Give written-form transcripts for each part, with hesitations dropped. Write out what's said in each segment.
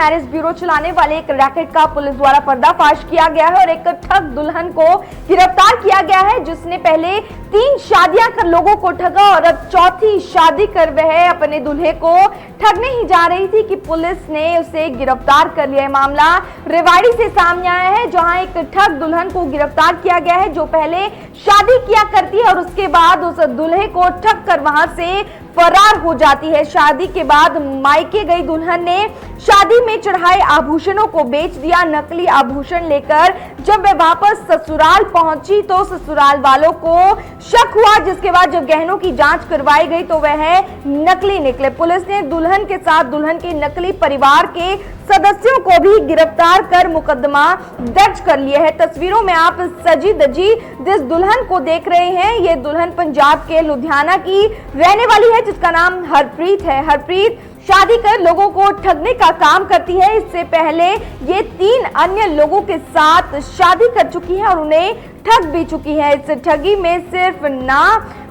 Marriage bureau चलाने वाले एक रैकेट का पुलिस द्वारा पर्दाफाश किया गया है और एक ठग दुल्हन को गिरफ्तार किया गया है, जिसने पहले 3 शादियां कर लोगों को ठगा और अब चौथी शादी कर वह अपने दूल्हे को ठगने ही जा रही थी कि पुलिस ने उसे गिरफ्तार कर लिया है। मामला रेवाड़ी से सामने आया है, जहां एक ठग दुल्हन को गिरफ्तार किया गया है जो पहले शादी किया करती है और उसके बाद उस दूल्हे को ठग कर वहां से फरार हो जाती है। शादी के बाद मायके गई दुल्हन ने शादी में चढ़ाए आभूषणों को बेच दिया। नकली आभूषण लेकर जब वह वापस ससुराल पहुंची तो ससुराल वालों को शक हुआ, जिसके बाद जब गहनों की जांच करवाई गई तो वह नकली निकले। पुलिस ने दुल्हन के साथ दुल्हन के नकली परिवार के सदस्यों को भी गिरफ्तार कर मुकदमा दर्ज कर लिया है। तस्वीरों में आप सजी धजी जिस दुल्हन को देख रहे हैं, ये दुल्हन पंजाब के लुधियाना की रहने वाली है, जिसका नाम हरप्रीत है। हरप्रीत शादी कर लोगों को ठगने का काम करती है। इससे पहले ये 3 अन्य लोगों के साथ शादी कर चुकी है और उन्हें ठग भी चुकी है। इस ठगी में सिर्फ ना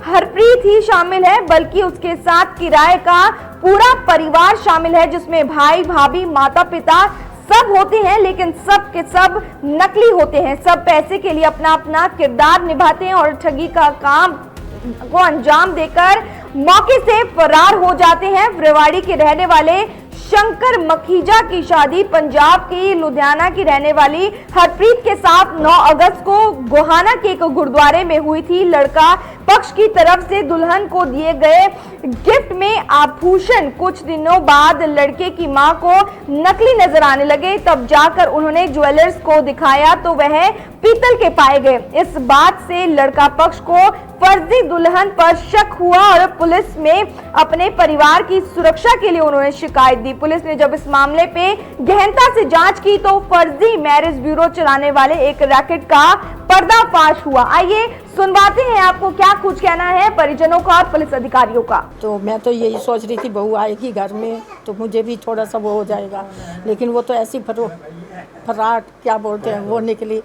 हरप्रीत ही शामिल है, बल्कि उसके साथ किराए का पूरा परिवार शामिल है, जिसमें भाई भाभी माता पिता सब होते हैं, लेकिन सब के सब नकली होते हैं। सब पैसे के लिए अपना अपना किरदार निभाते हैं और ठगी का काम को अंजाम देकर मौके से फरार हो जाते हैं। रेवाड़ी के रहने वाले शंकर मखीजा की शादी पंजाब की लुधियाना की रहने वाली हरप्रीत के साथ 9 अगस्त को गोहाना के एक गुरुद्वारे में हुई थी। लड़का पक्ष की तरफ से दुल्हन को दिए गए गिफ्ट में आभूषण कुछ दिनों बाद लड़के की मां को नकली नजर आने लगे। तब जाकर उन्होंने ज्वेलर्स को दिखाया तो वह पीतल के पाए गए। इस बात से लड़का पक्ष को फर्जी दुल्हन पर शक हुआ और पुलिस में अपने परिवार की सुरक्षा के लिए उन्होंने शिकायत दी। पुलिस ने जब इस मामले पे गहनता से जांच की तो फर्जी मैरिज ब्यूरो चलाने वाले एक रैकेट का पर्दाफाश हुआ। आइए सुनवाते हैं आपको क्या कुछ कहना है परिजनों का और पुलिस अधिकारियों का। तो मैं तो यही सोच रही थी बहू आएगी घर में तो मुझे भी थोड़ा सा वो हो जाएगा, लेकिन वो तो ऐसी फराट क्या बोलते हैं वो निकली,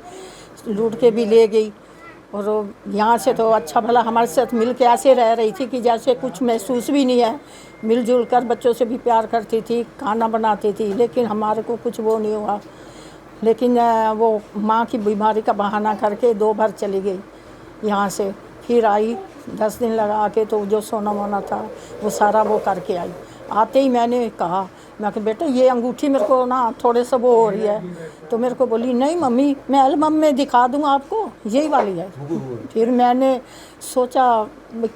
लूट के भी ले गई। और यहाँ से तो अच्छा भला हमारे साथ मिल के ऐसे रह रही थी कि जैसे कुछ महसूस भी नहीं है। मिलजुल कर बच्चों से भी प्यार करती थी, खाना बनाती थी, लेकिन हमारे को कुछ वो नहीं हुआ। लेकिन वो माँ की बीमारी का बहाना करके 2 बार चली गई यहाँ से, फिर आई 10 दिन लगा के, तो जो सोना वोना था वो सारा वो करके आई। आते ही मैंने कहा, मैं कि बेटा ये अंगूठी मेरे को ना थोड़े सा वो हो रही है, तो मेरे को बोली नहीं मम्मी मैं एल्बम में दिखा दूँ आपको, यही वाली है। फिर मैंने सोचा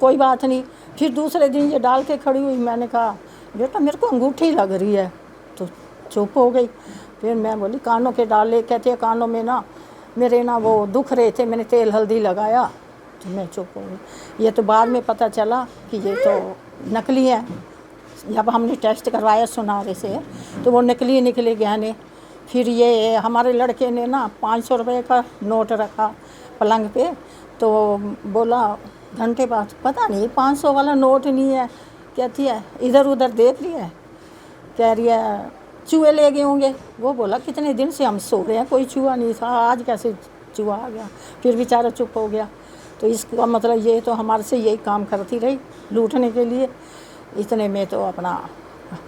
कोई बात नहीं, फिर दूसरे दिन ये डाल के खड़ी हुई। मैंने कहा बेटा मेरे को अंगूठी लग रही है, तो चुप हो गई। फिर मैं बोली कानों के डाले, कहते हैं कानों में ना मेरे ना वो दुख रहे थे, मैंने तेल हल्दी लगाया, तो मैं चुप हो गई। ये तो बाद में पता चला कि ये तो नकली है। जब हमने टेस्ट करवाया सुनारे से तो वो नकली निकले गहने। फिर ये हमारे लड़के ने ना 500 रुपये का नोट रखा पलंग पे, तो बोला घंटे बाद पता नहीं 500 वाला नोट नहीं है। कहती है इधर उधर देख लिया, कह रही है चूहे ले गए होंगे। वो बोला कितने दिन से हम सो रहे हैं, कोई चूहा नहीं था, आज कैसे चूहा आ गया। फिर बेचारा चुप हो गया। तो इसका मतलब ये तो हमारे से यही काम करती रही लूटने के लिए। इतने में तो अपना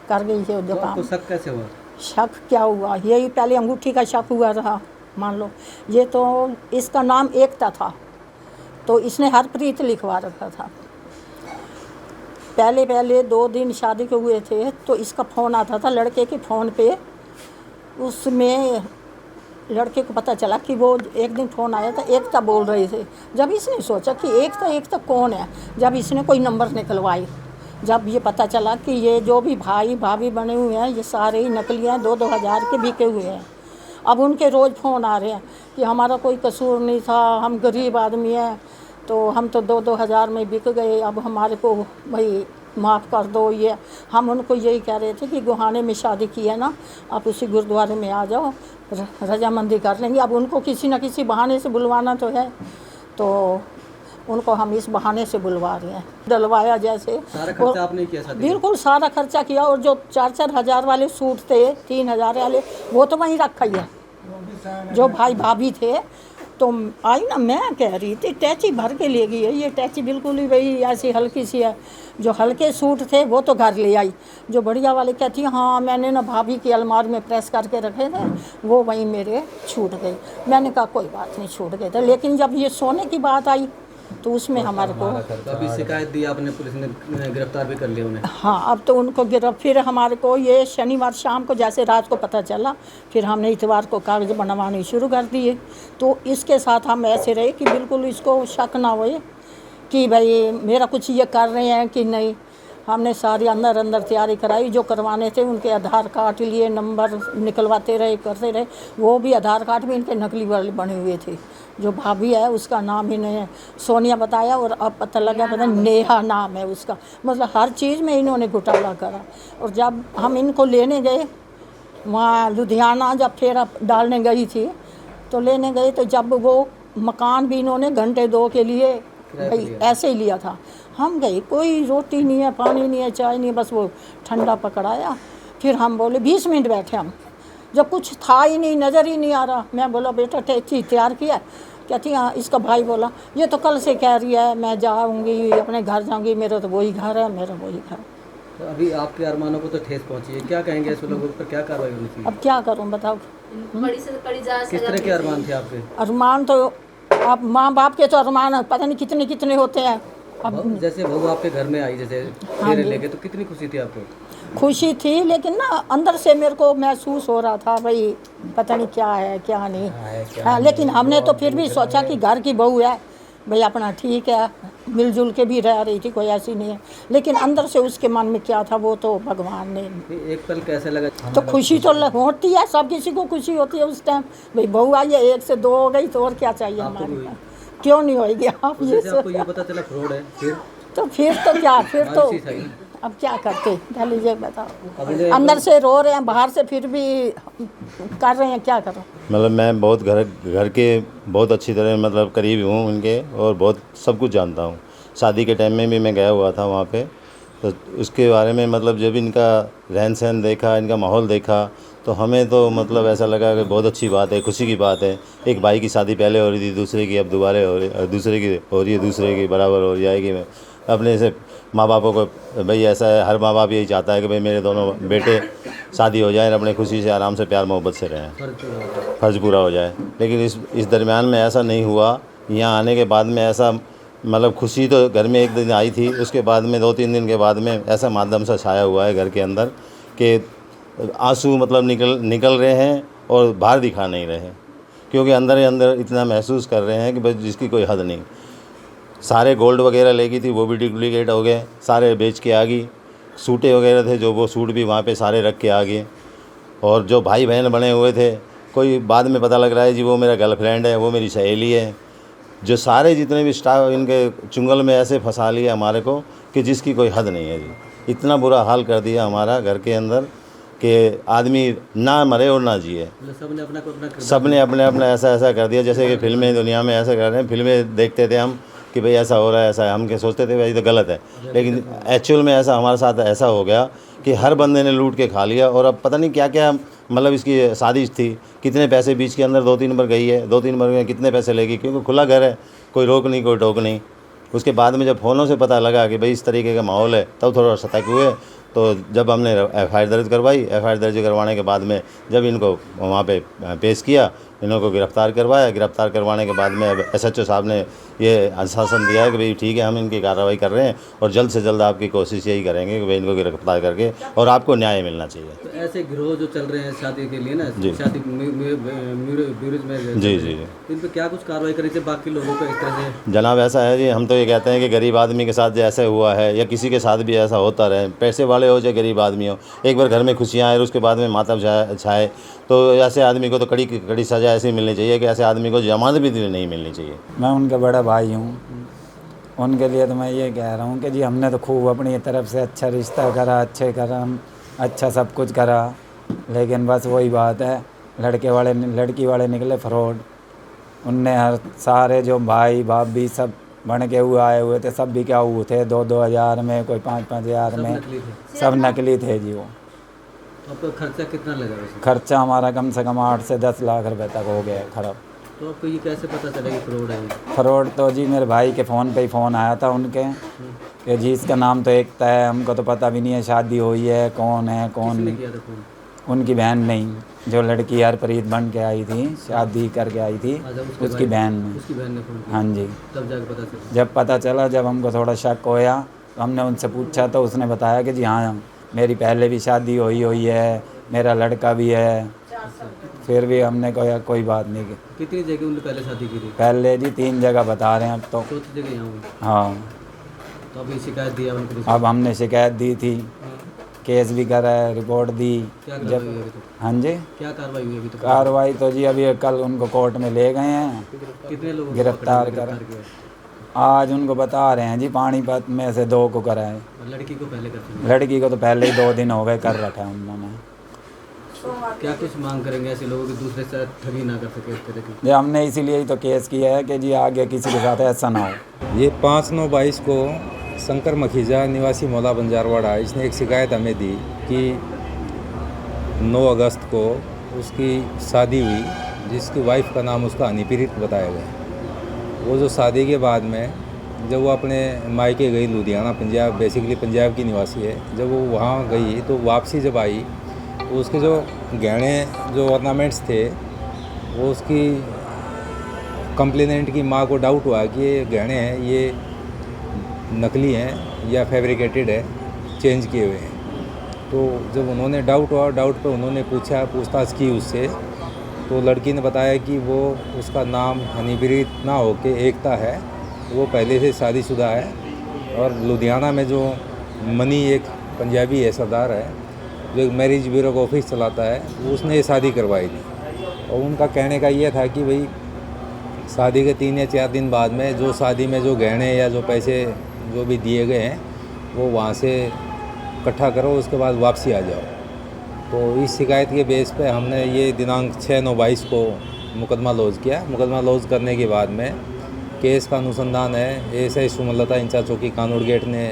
कर गई है जो काम। तो शक कैसे हुआ? शक क्या हुआ, यही पहले अंगूठी का शक हुआ रहा। मान लो ये तो इसका नाम एकता था, तो इसने हरप्रीत लिखवा रखा था। पहले 2 दिन शादी के हुए थे तो इसका फ़ोन आता था लड़के के फ़ोन पे। उसमें लड़के को पता चला कि वो एक दिन फ़ोन आया था, एकता बोल रहे थे। जब इसने सोचा कि एकता कौन है, जब इसने कोई नंबर निकलवाई, जब ये पता चला कि ये जो भी भाई भाभी बने हुए हैं ये सारे ही नकली हैं, 2-2 हज़ार के बिके हुए हैं। अब उनके रोज़ फ़ोन आ रहे हैं कि हमारा कोई कसूर नहीं था, हम गरीब आदमी हैं, तो हम तो 2-2 हज़ार में बिक गए, अब हमारे को भाई माफ़ कर दो। ये हम उनको यही कह रहे थे कि गोहाने में शादी की है ना, आप उसी गुरुद्वारे में आ जाओ, रजामंदी कर लेंगे। अब उनको किसी न किसी बहाने से बुलवाना तो है, तो उनको हम इस बहाने से बुलवा रहे हैं। डलवाया जैसे सारा खर्चा आपने किया शादी? बिल्कुल सारा खर्चा किया। और जो 4-4 हज़ार वाले सूट थे, 3 हज़ार वाले, वो तो वहीं रखा ही है। जो भाई भाभी थे तो आई ना, मैं कह रही थी टैची भर के ले गई है, ये टैची बिल्कुल ही वही ऐसी हल्की सी है। जो हल्के सूट थे वो तो घर ले आई, जो बढ़िया वाले कहती हाँ मैंने ना भाभी की अलमारी में प्रेस करके रखे थे, वो वहीं मेरे छूट गई। मैंने कहा कोई बात नहीं, छूट गए थे। लेकिन जब ये सोने की बात आई तो उसमें हमारे को अभी शिकायत दी आपने, पुलिस ने गिरफ्तार भी कर लिया उन्हें। हाँ, अब तो उनको फिर हमारे को ये शनिवार शाम को जैसे रात को पता चला, फिर हमने इतवार को कागज़ बनवाने शुरू कर दिए। तो इसके साथ हम ऐसे रहे कि बिल्कुल इसको शक ना होए कि भाई मेरा कुछ ये कर रहे हैं कि नहीं। हमने सारी अंदर तैयारी कराई, जो करवाने थे उनके आधार कार्ड लिए, नंबर निकलवाते रहे, करते रहे। वो भी आधार कार्ड भी इनके नकली वाले बने हुए थे। जो भाभी है उसका नाम इन्हें सोनिया बताया, और अब पता लगा पता नेहा नाम है उसका। मतलब हर चीज़ में इन्होंने घोटाला करा। और जब हम इनको लेने गए वहाँ लुधियाना, जब फेरा डालने गई थी तो लेने गए, तो जब वो मकान भी इन्होंने घंटे 2 के लिए भाई ऐसे ही लिया था। हम गए, कोई रोटी नहीं है, पानी नहीं है, चाय नहीं है, बस वो ठंडा पकड़ाया। फिर हम बोले 20 मिनट बैठे हम, जब कुछ था ही नहीं, नज़र ही नहीं आ रहा। मैं बोला बेटा टैची तैयार किया? कहती हाँ। इसका भाई बोला ये तो कल से कह रही है मैं जाऊँगी, अपने घर जाऊँगी, मेरा तो वही घर है, मेरा वही घर। तो अभी आपके अरमानों को तो ठेस पहुंची है, क्या कहेंगे ऐसे लोगों पर, क्या कार्रवाई होनी चाहिए? अब क्या करूँ बताओ। किस तरह के अरमान थे आपके? अरमान तो अब माँ बाप के तो अरमान पता नहीं कितने कितने होते हैं। अब जैसे बहू आपके घर में आई, जैसे फेरे लेके, तो कितनी खुशी थी आपको? खुशी थी, लेकिन ना अंदर से मेरे को महसूस हो रहा था भाई पता नहीं क्या है क्या नहीं। हाँ, लेकिन हमने तो फिर भी सोचा कि घर की बहू है भाई, अपना ठीक है, मिलजुल के भी रह रही थी, कोई ऐसी नहीं है। लेकिन अंदर से उसके मन में क्या था वो तो भगवान ने। एक पल कैसे लगा? तो खुशी तो होती है, सब किसी को खुशी होती है उस टाइम। भाई बहू आई है, 1 से 2 हो गई तो और क्या चाहिए हमारे पास, क्यों नहीं होगी। आप ये आपको ये पता चला फ्रॉड है, फिर तो क्या, फिर तो अब क्या करते, पहले ये बताओ। अंदर से रो रहे हैं, बाहर से फिर भी कर रहे हैं, क्या करो। मतलब मैं बहुत घर के बहुत अच्छी तरह मतलब करीब हूँ उनके, और बहुत सब कुछ जानता हूँ। शादी के टाइम में भी मैं गया हुआ था वहाँ पे, तो उसके बारे में मतलब जब इनका रहन सहन देखा, इनका माहौल देखा, तो हमें तो मतलब ऐसा लगा कि बहुत अच्छी बात है, खुशी की बात है। एक भाई की शादी पहले हो रही थी, दूसरे की अब दोबारा हो रही, दूसरे की हो रही है, दूसरे की बराबर हो जाएगी। अपने से माँ बापों को भाई ऐसा है, हर माँ बाप यही चाहता है कि भाई मेरे दोनों बेटे शादी हो जाए, अपने खुशी से आराम से प्यार मोहब्बत से रहें, फ़र्ज़ पूरा हो जाए। लेकिन इस दरमियान में ऐसा नहीं हुआ। यहाँ आने के बाद में ऐसा मतलब खुशी तो घर में एक दिन आई थी, उसके बाद में 2-3 दिन के बाद में ऐसा माध्यम सा छाया हुआ है घर के अंदर कि आंसू मतलब निकल रहे हैं और बाहर दिखा नहीं रहे, क्योंकि अंदर ही अंदर इतना महसूस कर रहे हैं कि बस जिसकी कोई हद नहीं। सारे गोल्ड वगैरह ले गई थी, वो भी डुप्लीकेट हो गए, सारे बेच के आ गई। सूटें वगैरह थे जो, वो सूट भी वहाँ पे सारे रख के आ गए। और जो भाई बहन बने हुए थे, कोई बाद में पता लग रहा है जी वो मेरा गर्लफ्रेंड है, वो मेरी सहेली है। जो सारे जितने भी स्टाफ इनके चुंगल में ऐसे फंसा लिया हमारे को कि जिसकी कोई हद नहीं है जी। इतना बुरा हाल कर दिया हमारा घर के अंदर कि आदमी ना मरे और ना जिए। सबने अपना ऐसा कर दिया, जैसे कि फिल्में दुनिया में ऐसा कर रहे हैं। फिल्में देखते थे हम कि भाई ऐसा हो रहा है, ऐसा है, हम क्या सोचते थे भाई तो गलत है, लेकिन एक्चुअल में ऐसा हमारे साथ ऐसा हो गया कि हर बंदे ने लूट के खा लिया। और अब पता नहीं क्या क्या मतलब इसकी साजिश थी। कितने पैसे बीच के अंदर 2-3 बार गई है, 2-3 बार में कितने पैसे लेगी, क्योंकि खुला घर है, कोई रोक नहीं कोई टोक नहीं। उसके बाद में जब फ़ोनों से पता लगा कि भाई इस तरीके का माहौल है, तब थोड़ा सतर्क हुए। तो जब हमने एफआईआर दर्ज करवाई, एफआईआर दर्ज करवाने के बाद में जब इनको वहाँ पे पेश किया, इन्हों को गिरफ़्तार करवाया। गिरफ़्तार करवाने के बाद में अब एसएचओ साहब ने ये आश्वासन दिया है कि भाई ठीक है, हम इनकी कार्रवाई कर रहे हैं और जल्द से जल्द आपकी कोशिश यही करेंगे कि भाई इनको गिरफ़्तार करके और आपको न्याय मिलना चाहिए। तो ऐसे गिरोह जो चल रहे हैं शादी के लिए ना, शादी ब्यूरोज में, जी जी, इन पर क्या कुछ कार्रवाई करी चाहिए बाकी लोगों को इस तरह से? जनाब ऐसा है जी, हम तो ये कहते हैं कि गरीब आदमी के साथ जैसे हुआ है या किसी के साथ भी ऐसा होता रहे, पैसे वाले हो चाहे गरीब आदमी हो, एक बार घर में खुशियाँ आए और उसके बाद में मातम छाए, तो ऐसे आदमी को तो कड़ी सज़ा ऐसी मिलनी चाहिए कि ऐसे आदमी को जमानत भी नहीं मिलनी चाहिए। मैं उनका बड़ा भाई हूँ, उनके लिए तो मैं ये कह रहा हूँ कि जी हमने तो खूब अपनी तरफ से अच्छा रिश्ता करा, अच्छे कर्म, अच्छा सब कुछ करा, लेकिन बस वही बात है, लड़की वाले निकले फ्रॉड। उनने हर सारे जो भाई भाभी सब बन के हुए आए हुए थे, सब भी क्या हुए थे 2-2 हज़ार में, कोई 5-5 हज़ार में, सब नकली थे जी। वो आपका खर्चा कितना लगा वैसे? खर्चा हमारा कम से कम 8 से 10 लाख रुपए तक हो गया खराब। तो आपको ये कैसे पता चला कि फ्रॉड है? फ्रॉड तो जी मेरे भाई के फ़ोन पे ही फ़ोन आया था उनके कि जी इसका नाम तो एकता है, हमको तो पता भी नहीं है शादी हुई है, कौन है कौन किसने नहीं। किया था फ़ोन? उनकी बहन नहीं, जो लड़की हरप्रीत बन के आई थी, शादी करके आई थी, अच्छा, उसकी बहन ने। उसकी बहन ने फ़ोन किया? हाँ जी। तब जाके पता चला? जब पता चला, जब हमको थोड़ा शक होया तो हमने उनसे पूछा तो उसने बताया कि जी हाँ मेरी पहले भी शादी हुई है, मेरा लड़का भी है। फिर भी हमने कहा कोई बात नहीं की। कितनी जगह उन्होंने पहले शादी की थी? पहले जी 3 जगह बता रहे हैं अब तो। चौथी जगह यहाँ हुई? हाँ, तो अभी शिकायत दिया उनको? अब हमने शिकायत दी थी, केस भी करा है, रिपोर्ट दी। क्या कार्रवाई हुई अभी तक? हाँ जी, क्या कार्रवाई हुई अभी तक? कार्रवाई तो जी अभी कल उनको कोर्ट में ले गए हैं, कितने लोगों को गिरफ्तार पकड़ा, कर। किया? आज उनको बता रहे हैं जी पानीपत में से 2 को करा है। और लड़की को पहले करते हैं? लड़की को तो पहले ही 2 दिन हो गए कर रखा है उन्होंने। क्या कुछ मांग करेंगे ऐसे लोगों की दूसरे से ठगी ना कर सके इस तरह की? जी हमने इसीलिए ही तो केस किया है कि जी आगे किसी के साथ ऐसा ना हो। ये 5/9/22 को शंकर मखीजा निवासी मौला बंजारवाड़ा, इसने एक शिकायत हमें दी कि 9 अगस्त को उसकी शादी हुई, जिसकी वाइफ का नाम उसका हनीप्रीत बताया गया। वो जो शादी के बाद में जब वो अपने मायके गई लुधियाना, पंजाब, बेसिकली पंजाब की निवासी है, जब वो वहाँ गई तो वापसी जब आई तो उसके जो गहने, जो ऑर्नामेंट्स थे, वो उसकी कंप्लेनेंट की माँ को डाउट हुआ कि ये गहने हैं, ये नकली हैं या फैब्रिकेटेड है, चेंज किए हुए हैं। तो जब उन्होंने डाउट हुआ, डाउट पे उन्होंने पूछताछ की उससे, तो लड़की ने बताया कि वो उसका नाम हनीप्रीत ना हो के एकता है, वो पहले से शादीशुदा है। और लुधियाना में जो मनी एक पंजाबी है, सरदार है, जो एक मैरिज ब्यूरो का ऑफिस चलाता है, उसने ये शादी करवाई थी। और उनका कहने का ये था कि भाई शादी के 3 या 4 दिन बाद में जो शादी में जो गहने या जो पैसे जो भी दिए गए हैं वो वहाँ से इकट्ठा करो, उसके बाद वापसी आ जाओ। तो इस शिकायत के बेस पे हमने ये दिनांक 6/9/22 को मुकदमा लॉन्च किया। मुकदमा लॉन्च करने के बाद में केस का अनुसंधान है एएसआई सुमलता इंचार्ज चौकी कानूड़ गेट ने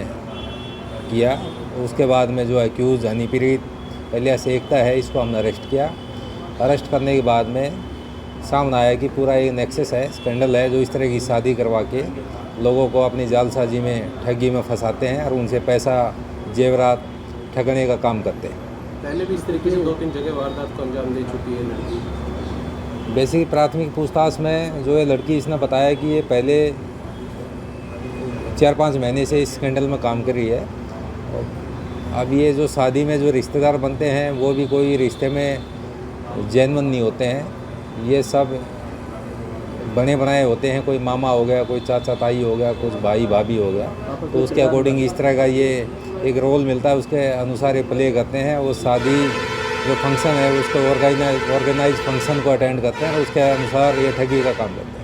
किया। उसके बाद में जो एक्यूज़ हनीप्रीत एलियास एकता है, इसको हमने अरेस्ट किया। अरेस्ट करने के बाद में सामने आया कि पूरा ये नेक्सस है, स्कैंडल है, जो इस तरह की शादी करवा के लोगों को अपनी जालसाजी में, ठगी में फंसाते हैं और उनसे पैसा, जेवरात ठगने का काम करते हैं। पहले भी इस तरीके से 2-3 जगह वारदात को अंजाम दे चुकी है लड़की। बेसिक प्राथमिक पूछताछ में जो है लड़की, इसने बताया कि ये पहले 4-5 महीने से इस स्कैंडल में काम कर रही है। अब ये जो शादी में जो रिश्तेदार बनते हैं वो भी कोई रिश्ते में जेन्युइन नहीं होते हैं, ये सब बने बनाए होते हैं। कोई मामा हो गया, कोई चाचा ताई हो गया, कुछ भाई भाभी हो गया, तो उसके अकॉर्डिंग इस तरह का ये एक रोल मिलता है, उसके अनुसार ये प्ले करते हैं। वो शादी जो फंक्शन है उसको ऑर्गेनाइज फंक्शन को अटेंड करते हैं और उसके अनुसार ये ठगी का काम करते हैं।